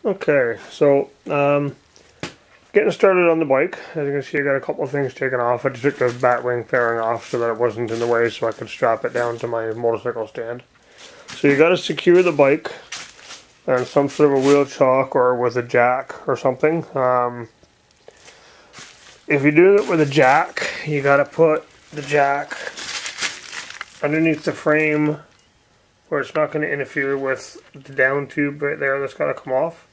Okay, so getting started on the bike. As you can see, I got a couple of things taken off. I just took the bat wing fairing off so that it wasn't in the way, so I could strap it down to my motorcycle stand. So you got to secure the bike on some sort of a wheel chock or with a jack or something. If you're doing it with a jack, you got to put the jack underneath the frame where it's not going to interfere with the down tube right there that's got to come off.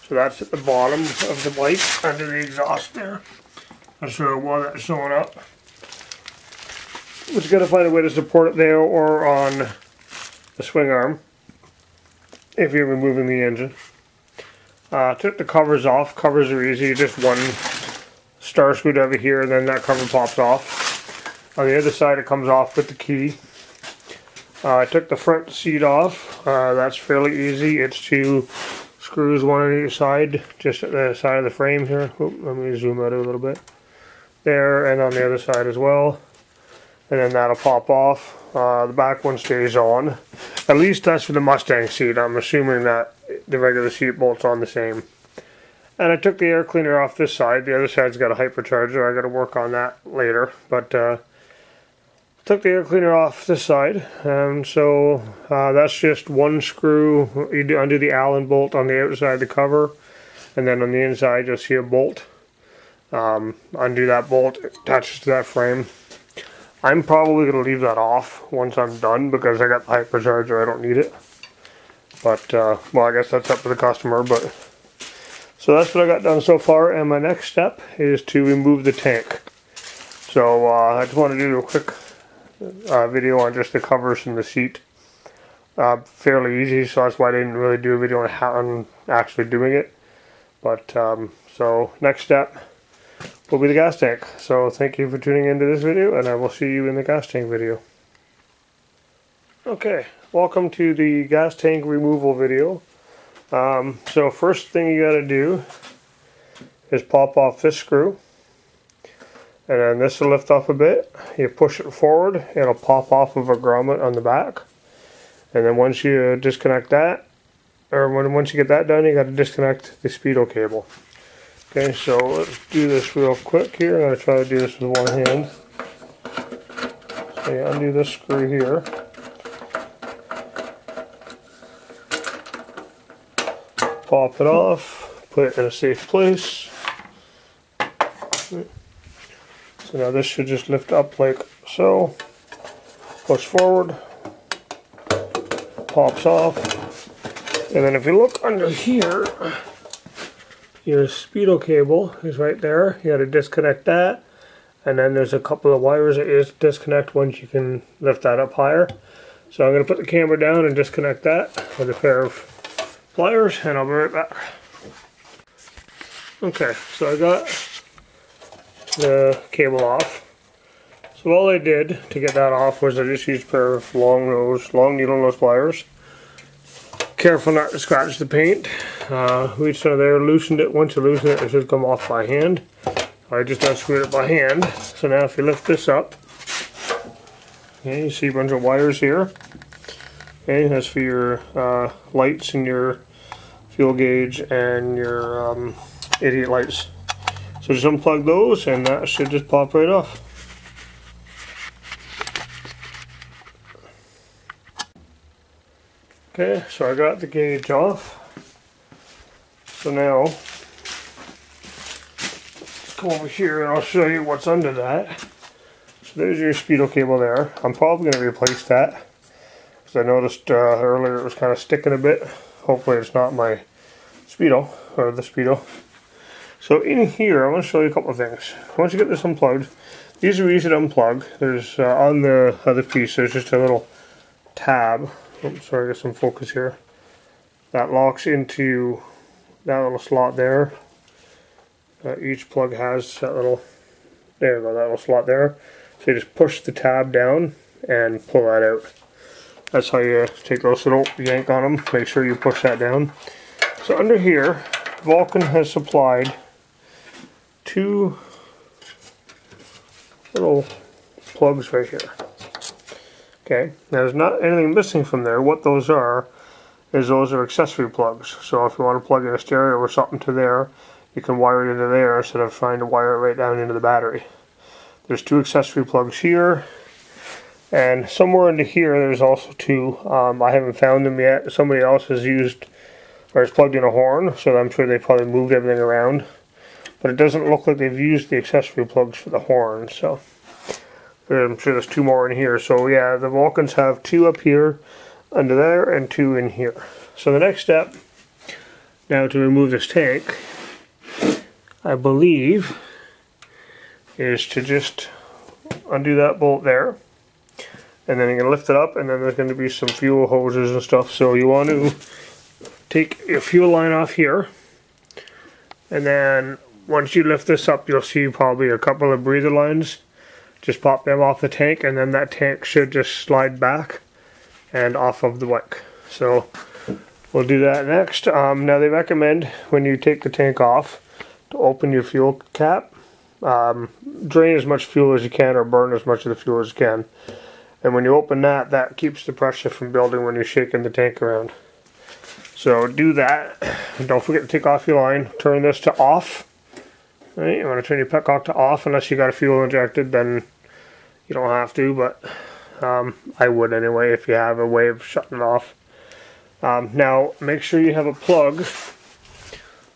So that's at the bottom of the bike, under the exhaust there. I'll show you why that's showing up. But you got to find a way to support it there or on the swing arm if you're removing the engine. Took the covers off. Covers are easy, just one star screwdriver here and then that cover pops off. On the other side it comes off with the key. I took the front seat off. That's fairly easy. It's two screws, one on each side, just at the side of the frame here. Oop, let me zoom out a little bit. There, and on the other side as well. And then that'll pop off. The back one stays on. At least that's for the Mustang seat. I'm assuming that the regular seat bolt's on the same. And I took the air cleaner off this side. The other side's got a hypercharger. I got to work on that later. But took the air cleaner off this side. And so that's just one screw. You undo the Allen bolt on the outside of the cover. And then on the inside you'll see a bolt. Undo that bolt. It attaches to that frame. I'm probably going to leave that off once I'm done because I got the hypercharger. I don't need it. But, well, I guess that's up to the customer. But so that's what I got done so far. And my next step is to remove the tank. So I just want to do a quick video on just the covers and the seat. Fairly easy, so that's why I didn't really do a video on how I'm actually doing it. But, so next step will be the gas tank. So thank you for tuning into this video, and I will see you in the gas tank video. Okay, welcome to the gas tank removal video. So first thing you got to do is pop off this screw, and then this will lift up a bit. You push it forward, it'll pop off of a grommet on the back, and then once you disconnect that, or once you get that done, you got to disconnect the Speedo cable. Okay, so let's do this real quick here. I'm going to try to do this with one hand. So you undo this screw here. Pop it off, put it in a safe place. So now this should just lift up like so. Push forward, pops off. And then if you look under here, your Speedo cable is right there. You got to disconnect that, and then there's a couple of wires that you disconnect once you can lift that up higher. So I'm going to put the camera down and disconnect that with a pair of pliers, and I'll be right back. Okay, so I got the cable off. So all I did to get that off was I just used a pair of long needle nose pliers. Careful not to scratch the paint. Reached under there, loosened it. Once you loosen it, it should come off by hand. I just unscrewed it by hand. So now if you lift this up, okay, you see a bunch of wires here. Okay, that's for your lights and your fuel gauge and your idiot lights. So just unplug those and that should just pop right off. Okay, so I got the gauge off. So now, let's come over here and I'll show you what's under that. So there's your Speedo cable there. I'm probably going to replace that because I noticed earlier it was kind of sticking a bit. Hopefully it's not my Speedo, or the Speedo. So in here, I'm going to show you a couple of things. Once you get this unplugged, these are easy to unplug. There's on the other piece, there's just a little tab. Oops, sorry, I got some focus here. That locks into that little slot there. Each plug has that little, there you go, that little slot there. So you just push the tab down and pull that out. That's how you take those, so don't yank on them. Make sure you push that down. So under here, Vulcan has supplied two little plugs right here. Okay, now there's not anything missing from there. What those are is those are accessory plugs. So if you want to plug in a stereo or something to there, you can wire it into there instead of trying to wire it right down into the battery. There's 2 accessory plugs here, and somewhere into here there's also 2. I haven't found them yet. Somebody else has used or has plugged in a horn, so I'm sure they probably moved everything around. But it doesn't look like they've used the accessory plugs for the horn, so I'm sure there's 2 more in here. So yeah, the Vulcans have 2 up here, under there, and 2 in here. So the next step, now to remove this tank, I believe, is to just undo that bolt there. And then you're going to lift it up, and then there's going to be some fuel hoses and stuff. So you want to take your fuel line off here, and then once you lift this up, you'll see probably a couple of breather lines. Just pop them off the tank, and then that tank should just slide back and off of the bike. So we'll do that next. Now they recommend when you take the tank off to open your fuel cap, drain as much fuel as you can or burn as much of the fuel as you can. And when you open that, that keeps the pressure from building when you're shaking the tank around. So do that. Don't forget to take off your line. Turn this to off. Right, you want to turn your petcock to off unless you got a fuel injected, then you don't have to, but I would anyway if you have a way of shutting it off. Now make sure you have a plug,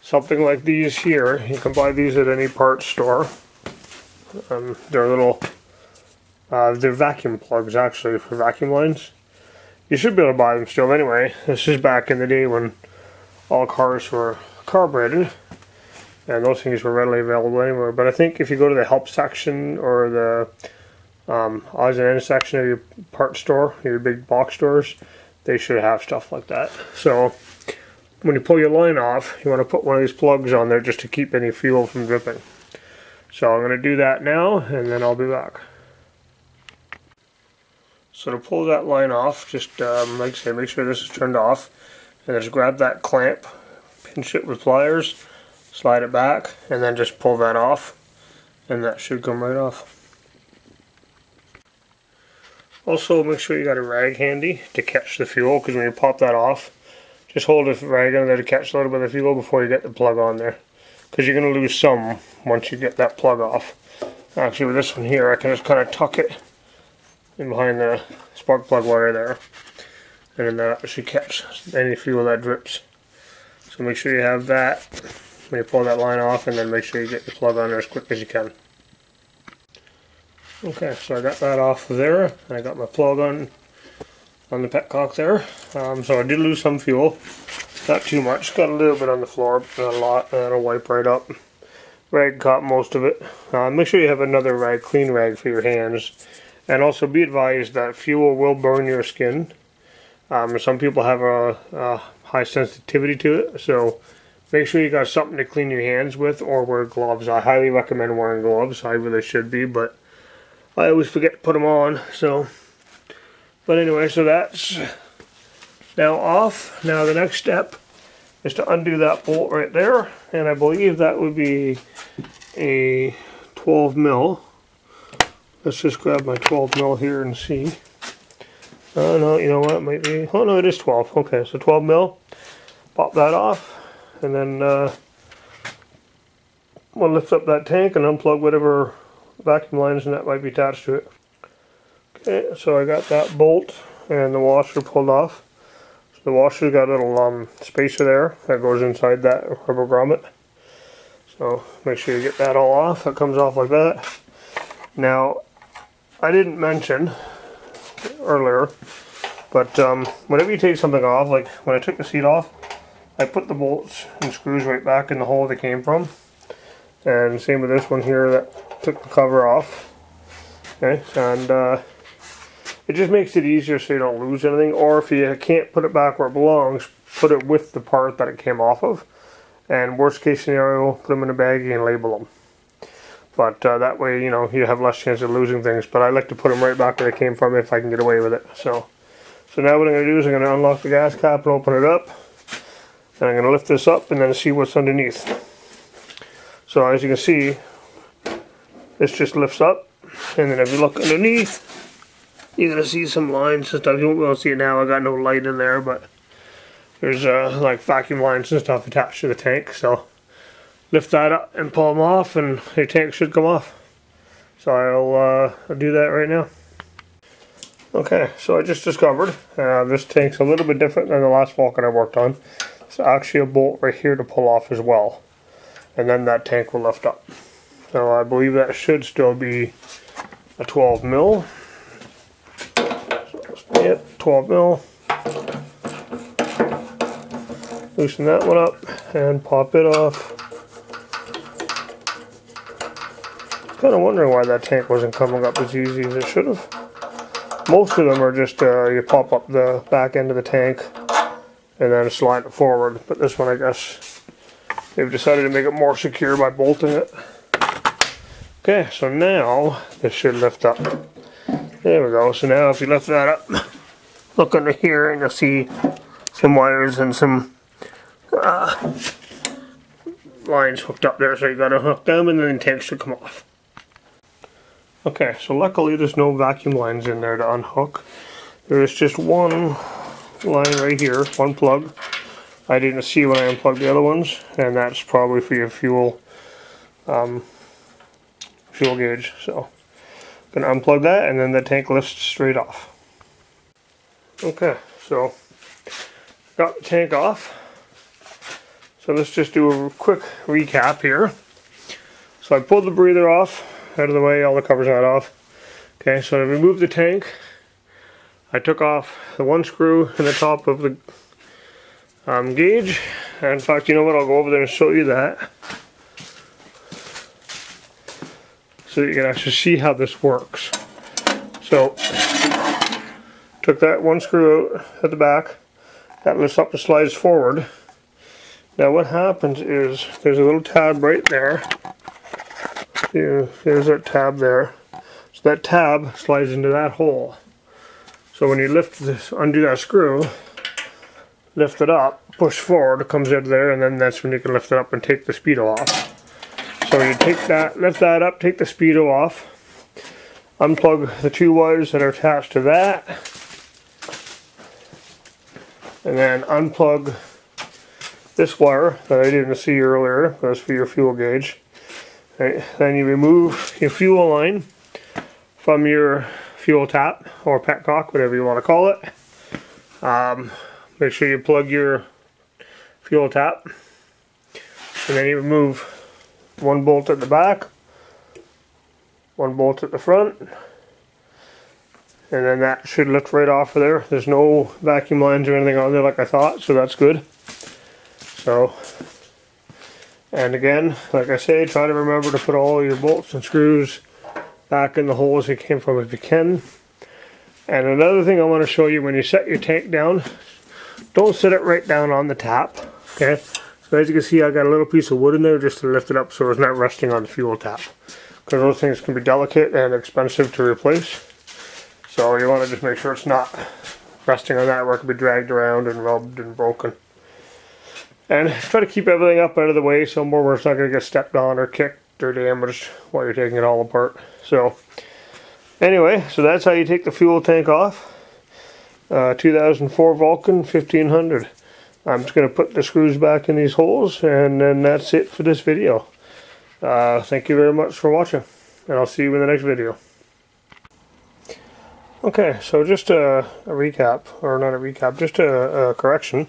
something like these here. You can buy these at any parts store. They're little, they're vacuum plugs actually for vacuum lines. You should be able to buy them still anyway. This is back in the day when all cars were carbureted, and those things were readily available anywhere. But I think if you go to the help section or the odds and ends section of your parts store, your big box stores, they should have stuff like that. So when you pull your line off, you want to put one of these plugs on there just to keep any fuel from dripping. So I'm going to do that now, and then I'll be back. So to pull that line off, just like I said, make sure this is turned off, and just grab that clamp, pinch it with pliers, slide it back, and then just pull that off, and that should come right off. Also, make sure you got a rag handy to catch the fuel, because when you pop that off, just hold a rag on there to catch a little bit of fuel before you get the plug on there, because you're going to lose some once you get that plug off. Actually, with this one here, I can just kind of tuck it in behind the spark plug wire there, and then that should catch any fuel that drips. So make sure you have that when you pull that line off, and then make sure you get the plug on there as quick as you can. Okay, so I got that off of there, and I got my plug on the petcock there. So I did lose some fuel, not too much, got a little bit on the floor, but not a lot, and it'll wipe right up. Rag caught most of it. Make sure you have another rag, clean rag for your hands. And also be advised that fuel will burn your skin. Some people have a high sensitivity to it, so make sure you got something to clean your hands with, or wear gloves. I highly recommend wearing gloves. I really should be, but I always forget to put them on. So, but anyway, so that's now off. Now the next step is to undo that bolt right there, and I believe that would be a 12 mil. Let's just grab my 12 mil here and see. Oh no, you know what, it might be, oh no, it is 12. Okay, so 12 mil. Pop that off, and then we'll lift up that tank and unplug whatever vacuum lines that might be attached to it. Okay, so I got that bolt and the washer pulled off. So the washer's got a little spacer there that goes inside that rubber grommet. So make sure you get that all off. That comes off like that. Now, I didn't mention earlier, but whenever you take something off, like when I took the seat off, I put the bolts and screws right back in the hole they came from. And same with this one here that took the cover off. Okay, and it just makes it easier so you don't lose anything. Or if you can't put it back where it belongs, put it with the part that it came off of. And worst case scenario, put them in a baggie and label them. But that way, you know, you have less chance of losing things. But I like to put them right back where they came from if I can get away with it. So now what I'm going to do is I'm going to unlock the gas cap and open it up. And I'm going to lift this up and then see what's underneath. So as you can see, this just lifts up. And then if you look underneath, you're going to see some lines and stuff. You won't be able to see it now. I got no light in there, but there's like vacuum lines and stuff attached to the tank, so lift that up and pull them off and the tank should come off. So I'll do that right now. Okay, so I just discovered this tank's a little bit different than the last Vulcan I worked on. It's actually a bolt right here to pull off as well, and then that tank will lift up. So I believe that should still be a 12 mil. So yep, 12 mil. Loosen that one up and pop it off. Kind of wondering why that tank wasn't coming up as easy as it should have. Most of them are just you pop up the back end of the tank and then slide it forward, but this one I guess they've decided to make it more secure by bolting it. Okay, so now this should lift up. There we go. So now if you lift that up, look under here and you'll see some wires and some lines hooked up there, so you got to hook them and then the tank should come off. Okay, so luckily there's no vacuum lines in there to unhook. There is just one line right here, one plug. I didn't see when I unplugged the other ones, and that's probably for your fuel gauge. So I'm gonna unplug that, and then the tank lifts straight off. Okay, so got the tank off. So let's just do a quick recap here. So I pulled the breather off, out of the way, all the covers out off. Okay, so I removed the tank. I took off the one screw in the top of the gauge. And in fact, you know what, I'll go over there and show you that, so that you can actually see how this works. So, took that one screw out at the back. That lifts up and slides forward. Now what happens is, there's a little tab right there. There's that tab there. So that tab slides into that hole. So when you lift this, undo that screw, lift it up, push forward, it comes out of there, and then that's when you can lift it up and take the Speedo off. So you take that, lift that up, take the Speedo off, unplug the two wires that are attached to that, and then unplug this wire that I didn't see earlier. That's for your fuel gauge. Right, then you remove your fuel line from your fuel tap or petcock, whatever you want to call it. Make sure you plug your fuel tap, and then you remove one bolt at the back, one bolt at the front, and then that should lift right off of there. There's no vacuum lines or anything on there like I thought, so that's good. So, and again, like I say, try to remember to put all your bolts and screws back in the holes they came from if you can. And another thing I want to show you, when you set your tank down, don't set it right down on the tap. Okay, so as you can see, I got a little piece of wood in there just to lift it up so it's not resting on the fuel tap, because those things can be delicate and expensive to replace. So you want to just make sure it's not resting on that where it can be dragged around and rubbed and broken. And try to keep everything up out of the way somewhere where it's not going to get stepped on or kicked or damaged while you're taking it all apart. So anyway, so that's how you take the fuel tank off. 2004 Vulcan 1500. I'm just going to put the screws back in these holes, and then that's it for this video. Thank you very much for watching, and I'll see you in the next video. Okay, so just a recap, or not a recap, just a correction.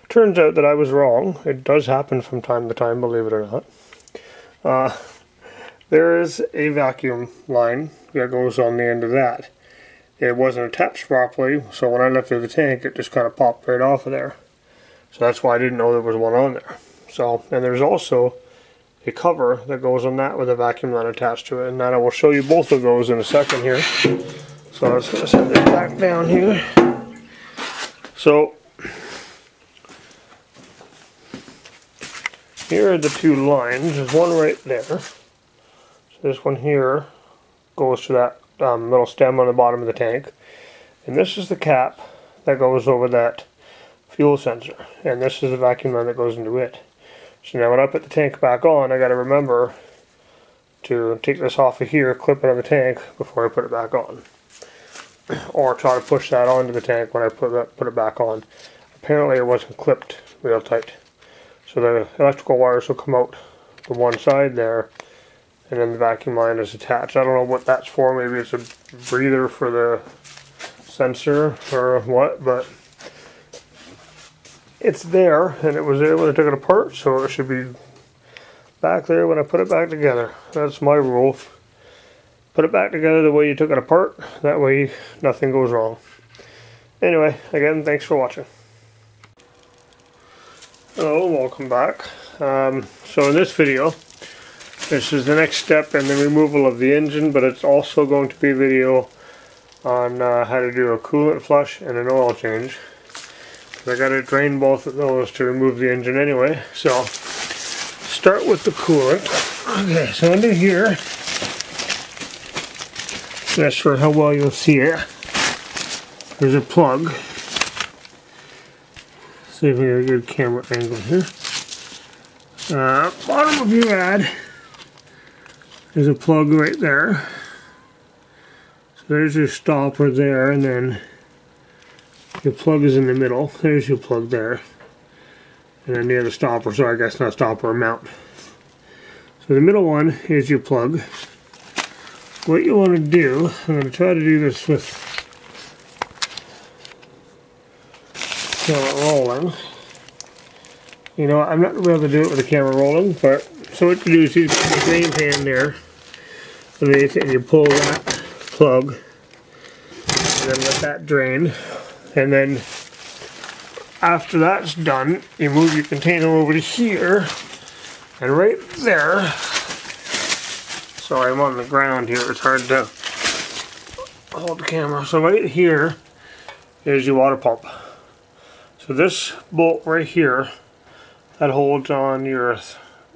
Turns out that I was wrong. It does happen from time to time, believe it or not. There is a vacuum line that goes on the end of that. It wasn't attached properly, so when I lifted the tank, it just kind of popped right off of there. So that's why I didn't know there was one on there. So, and there's also a cover that goes on that with a vacuum line attached to it, and then I will show you both of those in a second here. So let's set this back down here. So here are the two lines. There's one right there. So this one here goes to that little stem on the bottom of the tank, and this is the cap that goes over that fuel sensor, and this is the vacuum line that goes into it. So now when I put the tank back on, I got to remember to take this off of here, clip it on the tank before I put it back on, or try to push that onto the tank when I put it back on. apparently it wasn't clipped real tight. So the electrical wires will come out the one side there, and then the vacuum line is attached. I don't know what that's for. Maybe it's a breather for the sensor or what, but it's there, and it was there when I took it apart, so it should be back there when I put it back together. That's my rule. Put it back together the way you took it apart. That way nothing goes wrong. Anyway, again, thanks for watching. Hello, welcome back. So in this video, this is the next step in the removal of the engine, but it's also going to be a video on how to do a coolant flush and an oil change. I got to drain both of those to remove the engine anyway. So start with the coolant. Okay, so under here, not sure how well you'll see it. There's a plug. See if we get a good camera angle here. Bottom of your rad, there's a plug right there. So there's your stopper there, and then your plug is in the middle. There's your plug there. And then the other stopper, so I guess not stopper, mount. So the middle one is your plug. What you want to do, I'm going to try to do this with camera rolling. You know, I'm not going to be able to do it with the camera rolling, but so what you do is you put the drain pan there underneath it, and you pull that plug, and then let that drain. And then after that's done, you move your container over to here, and right there, sorry, I'm on the ground here, it's hard to hold the camera. So right here is your water pump. So this bolt right here, that holds on your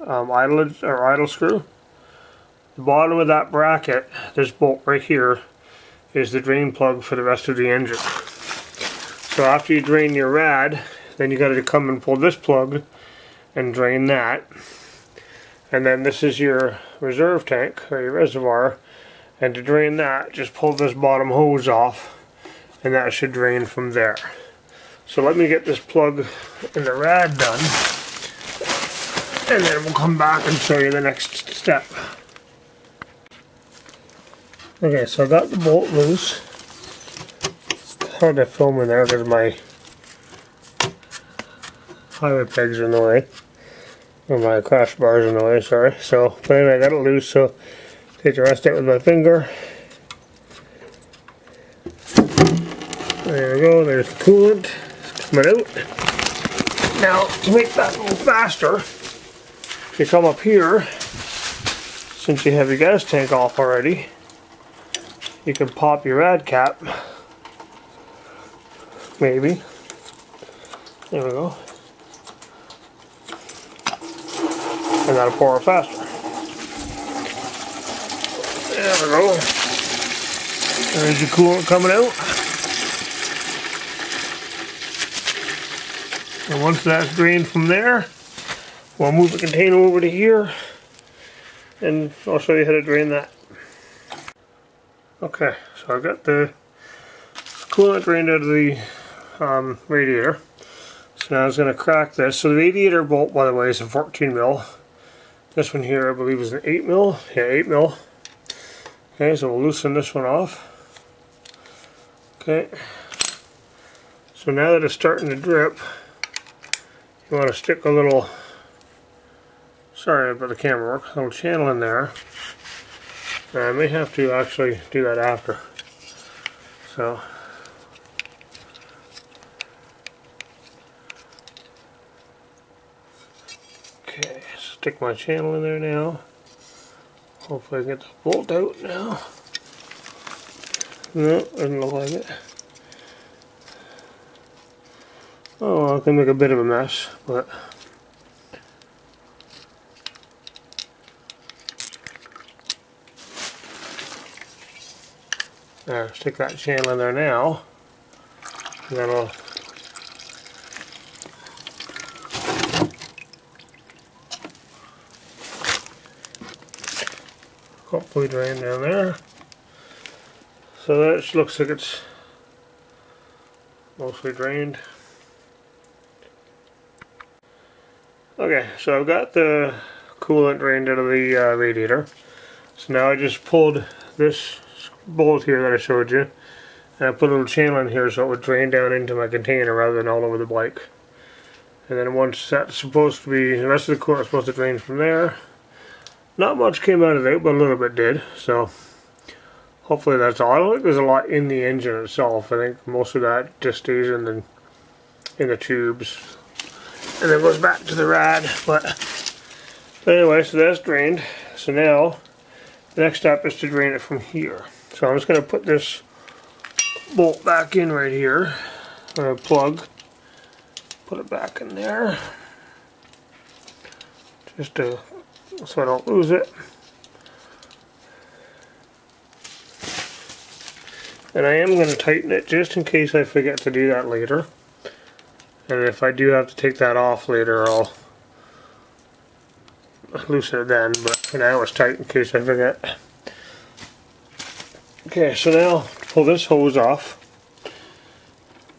idle screw. The bottom of that bracket, this bolt right here, is the drain plug for the rest of the engine. So after you drain your rad, then you got to come and pull this plug and drain that. And then this is your reserve tank, or your reservoir, and to drain that, just pull this bottom hose off, and that should drain from there. So let me get this plug in the rad done, and then we'll come back and show you the next step. Okay, so I got the bolt loose. It's hard to film in there because my highway pegs are in the way. Or my crash bars in the way, sorry. So, but anyway, I got it loose, so take the rest out with my finger. There we go, there's the coolant. It's coming out. Now, to make that go faster, if you come up here, since you have your gas tank off already, you can pop your rad cap. Maybe. There we go. And that'll pour it faster. There we go. There's your coolant coming out. And once that's drained from there, we'll move the container over to here, and I'll show you how to drain that. Okay, so I've got the coolant drained out of the radiator. So now I was going to crack this. So the radiator bolt, by the way, is a 14 mil. This one here, I believe, is an 8 mil. Yeah, 8 mil. Okay, so we'll loosen this one off. Okay. So now that it's starting to drip, you want to stick a little, sorry about the camera work, a little channel in there. I may have to actually do that after. So. Okay, stick my channel in there now. Hopefully I get the bolt out now. No, doesn't look like it. Oh, well, I can make a bit of a mess, but there, stick that channel in there now. And that'll hopefully drain down there. So that looks like it's mostly drained. Okay, so I've got the coolant drained out of the radiator. So now I just pulled this bolt here that I showed you, and I put a little channel in here so it would drain down into my container rather than all over the bike. And then once that's supposed to be, the rest of the coolant is supposed to drain from there. Not much came out of it, but a little bit did. So hopefully that's all. I don't think there's a lot in the engine itself. I think most of that just stays in the tubes and then goes back to the rad. But anyway, so that's drained. So now the next step is to drain it from here. So I'm just going to put this bolt back in right here, or plug. Put it back in there, just so I don't lose it. And I am going to tighten it just in case I forget to do that later. And if I do have to take that off later, I'll loosen it then, but for now it's tight in case I forget. Okay, so now to pull this hose off,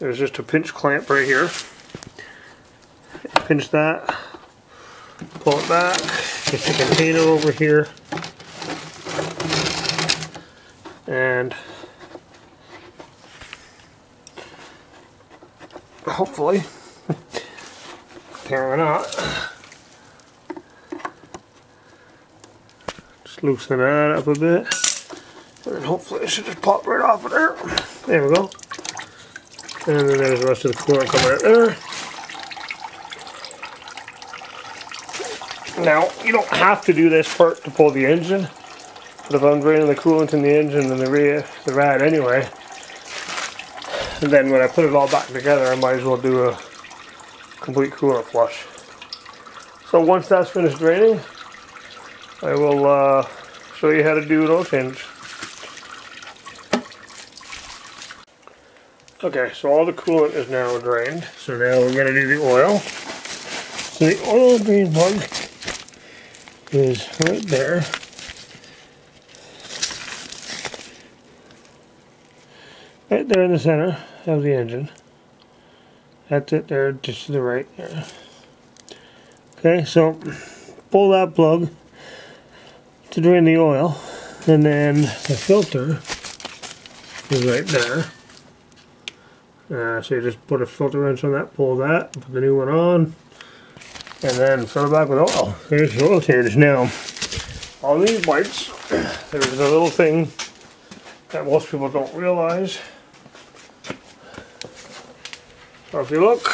there's just a pinch clamp right here. Pinch that, pull it back, get the container over here, and hopefully, apparently not, just loosen that up a bit, and then hopefully it should just pop right off of there. There we go. And then there's the rest of the coolant coming out there. Now, you don't have to do this part to pull the engine, but if I'm draining the coolant in the engine and the rad anyway, and then when I put it all back together, I might as well do a complete coolant flush. So once that's finished draining, I will show you how to do an oil change. Okay, so all the coolant is now drained, so now we're going to do the oil. So the oil drain plug is right there. Right there in the center of the engine. That's it there, just to the right there. Okay, so pull that plug to drain the oil, and then the filter is right there. So you just put a filter wrench on that, pull that, put the new one on, and then fill it back with oil. There's the oil change. Now, on these bikes, there's a little thing that most people don't realize. So if you look,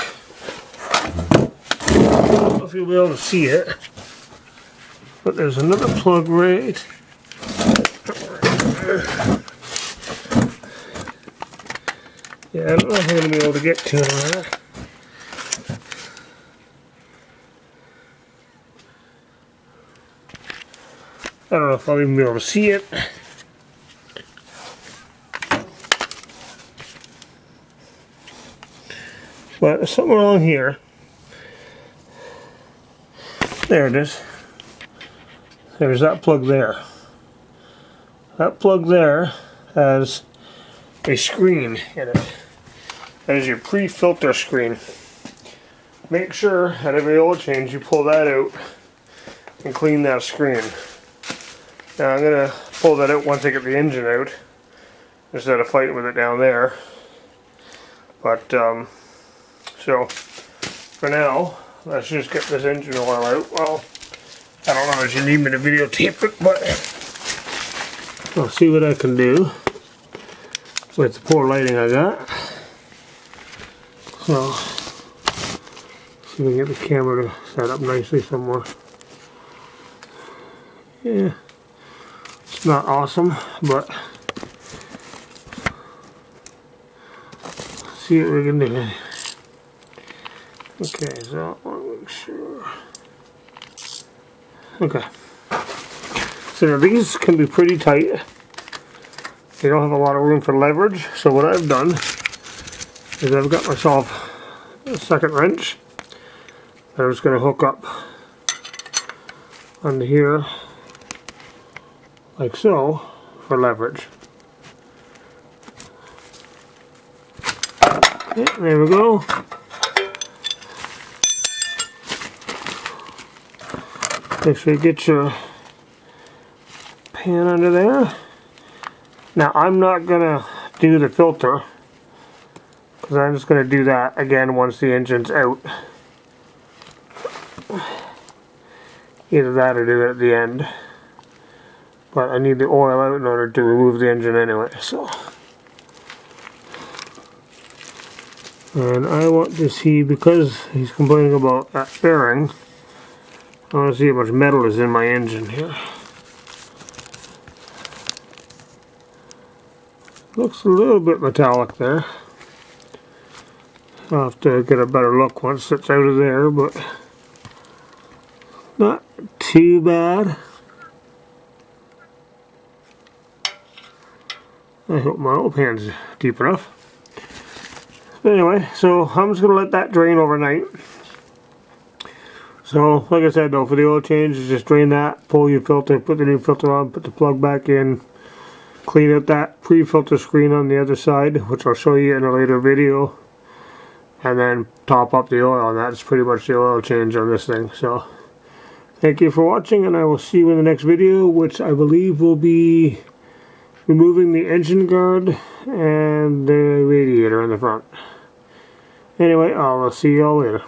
I don't know if you'll be able to see it, but there's another plug right. Yeah, I don't know if I'm going to be able to get to that. I don't know if I'll even be able to see it. But somewhere along here, there it is. There's that plug there. That plug there has a screen in it. That is your pre-filter screen. Make sure at every oil change you pull that out and clean that screen. Now I'm going to pull that out once I get the engine out, instead of fighting with it down there. But so for now, let's just get this engine oil out. Well, I don't know if you need me to videotape it, but I'll see what I can do with the poor lighting I got. So, see if we can get the camera to set up nicely somewhere. Yeah, it's not awesome, but let's see what we can do. Okay, so I want to make sure. Okay. So now these can be pretty tight. They don't have a lot of room for leverage, so what I've done is I've got myself a second wrench that I'm just going to hook up onto here like so for leverage. Okay, there we go. Make sure you get your pan under there. Now I'm not gonna do the filter because I'm just gonna do that again once the engine's out. Either that or do it at the end. But I need the oil out in order to remove the engine anyway, so. And I want to see, because he's complaining about that bearing, I want to see how much metal is in my engine here. Looks a little bit metallic there. I'll have to get a better look once it's out of there, but not too bad. I hope my oil pan's deep enough. Anyway, so I'm just going to let that drain overnight. So, like I said though, for the oil change, just drain that, pull your filter, put the new filter on, put the plug back in, clean out that pre-filter screen on the other side, which I'll show you in a later video, and then top up the oil, and that's pretty much the oil change on this thing. So, thank you for watching, and I will see you in the next video, which I believe will be removing the engine guard and the radiator in the front. Anyway, I'll see y'all later.